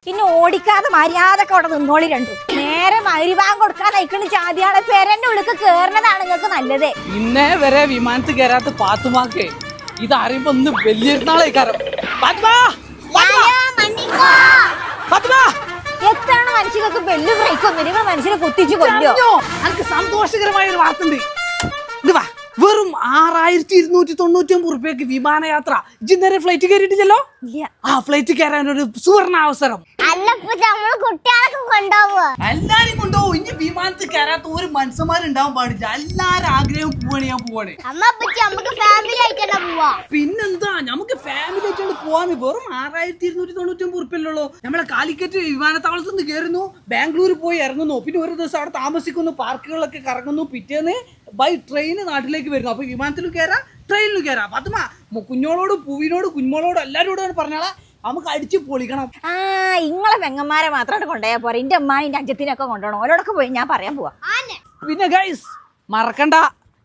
പിന്നെ ഓടിക്കാതെ മര്യാദക്ക് അവിടെ നിന്നോളി രണ്ടു. നേരെ മഗ്‌രിബാങ്ക് കൊടുക്കാൻ അയക്കണ ചാതിയാളെ പെരന്റെ ഉള്ളിൽ കേറുന്നതാണ് നിങ്ങൾക്ക് നല്ലത്. ഇന്നേ വരെ വിമാനത്തിൽ കയറാത്ത പാത്തുമാക്കേ ഇത് അറിയുമ്പോ ഒന്ന് വലിയൊരുന്നാളെ കാരണം എത്താണ് മനുഷ്യർക്ക് ബെല്ല് ബ്രേക്കൊന്നും നിങ്ങൾ മനുഷ്യനെ കുത്തിച്ചു കൊല്ലോ. എനിക്ക് സന്തോഷകരമായ ഒരു വാർത്ത ഉണ്ട്. ഇത് വാ, വെറും 6299 റുപ്യക്ക് വിമാനയാത്ര. ഇന്നേരെ ഫ്ലൈറ്റ് കയറിയിട്ടില്ലല്ലോ? ആ ഫ്ലൈറ്റ് കയറാൻ ഒരു സുവർണ അവസരം. എല്ലാരും കൊണ്ടുപോകും. ഇനി വിമാനത്തിൽ കയറാത്ത ഒരു മനുഷ്യന്മാരുണ്ടാവാൻ പാടില്ല. എല്ലാരും ആഗ്രഹം പോവാണ്. ഞാൻ പോവാണ്. പിന്നെന്താ, നമുക്ക് ഫാമിലി ആയിട്ടാണ് പോവാന്ന്. വെറും 6299 റുപ്യല്ലോ. നമ്മളെ കാലിക്കറ്റ് വിമാനത്താവളത്തിൽ നിന്ന് കയറുന്നു, ബാംഗ്ലൂർ പോയി ഇറങ്ങുന്നു, പിന്നെ ഒരു ദിവസം അവിടെ താമസിക്കുന്നു, പാർക്കുകളൊക്കെ കറങ്ങുന്നു, പിറ്റേന്ന് ബൈ ട്രെയിൻ നാട്ടിലേക്ക് വരുന്നു. അപ്പൊ വിമാനത്തിലും കയറാം, ട്രെയിനിലും കയറാം. പത്തുമ കുഞ്ഞോളോടും പൂവിനോടും കുഞ്ഞോളോടും എല്ലാരോടും പറഞ്ഞാളാ നമുക്ക് അടിച്ചു പൊളിക്കണം. ഇങ്ങളെ പെങ്ങന്മാരെ മാത്രമായിട്ട് കൊണ്ടുപോയാൽ പോരാ. എന്റെ അമ്മ എന്റെ അഞ്ചത്തിനൊക്കെ കൊണ്ടുപോകണം. ഓരോടൊക്കെ പോയി ഞാൻ പറയാൻ പോവാ. പിന്നെ ഗൈസ് മറക്കണ്ട,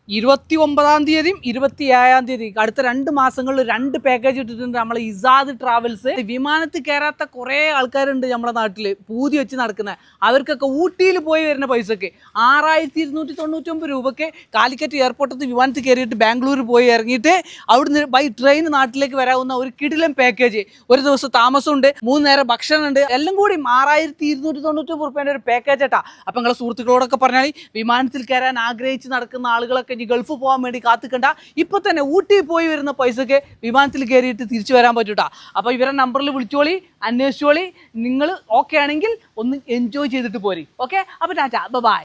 29-ാം തീയതിയും 27-ാം തീയതി അടുത്ത 2 മാസങ്ങളിൽ 2 പാക്കേജ് ഇട്ടിട്ടുണ്ട് നമ്മളെ ഇസാദ് ട്രാവൽസ്. വിമാനത്തിൽ കയറാത്ത കുറേ ആൾക്കാരുണ്ട് നമ്മുടെ നാട്ടിൽ പൂതി വെച്ച് നടക്കുന്നത്. അവർക്കൊക്കെ ഊട്ടിയിൽ പോയി വരുന്ന പൈസക്ക് 6299 രൂപയ്ക്ക് കാലിക്കറ്റ് എയർപോർട്ടിൽ നിന്ന് വിമാനത്തിൽ കയറിയിട്ട് ബാംഗ്ലൂർ പോയി ഇറങ്ങിയിട്ട് അവിടുന്ന് ബൈ ട്രെയിൻ നാട്ടിലേക്ക് വരാവുന്ന ഒരു കിടിലൻ പാക്കേജ്. ഒരു ദിവസം താമസമുണ്ട്, 3 നേരം ഭക്ഷണമുണ്ട്, എല്ലാം കൂടി 6299 റുപ്യേൻ്റെ ഒരു പാക്കേജ് ആട്ടാ. അപ്പം നിങ്ങളെ സുഹൃത്തുക്കളോടൊക്കെ പറഞ്ഞാൽ വിമാനത്തിൽ കയറാൻ ആഗ്രഹിച്ച് നടക്കുന്ന ആളുകളൊക്കെ ഇനി ഗൾഫ് പോകാൻ വേണ്ടി കാത്തിക്കണ്ട. ഇപ്പൊ തന്നെ ഊട്ടി പോയി വരുന്ന പൈസക്ക് വിമാനത്തിൽ കയറിയിട്ട് തിരിച്ചു വരാൻ പറ്റൂട്ടാ. അപ്പൊ ഇവരെ നമ്പറിൽ വിളിച്ചോളി, അന്വേഷിച്ചോളി. നിങ്ങൾ ഓക്കെ ആണെങ്കിൽ ഒന്ന് എൻജോയ് ചെയ്തിട്ട് പോരി. ഓക്കെ, അപ്പൊ ടാറ്റ, ബൈ.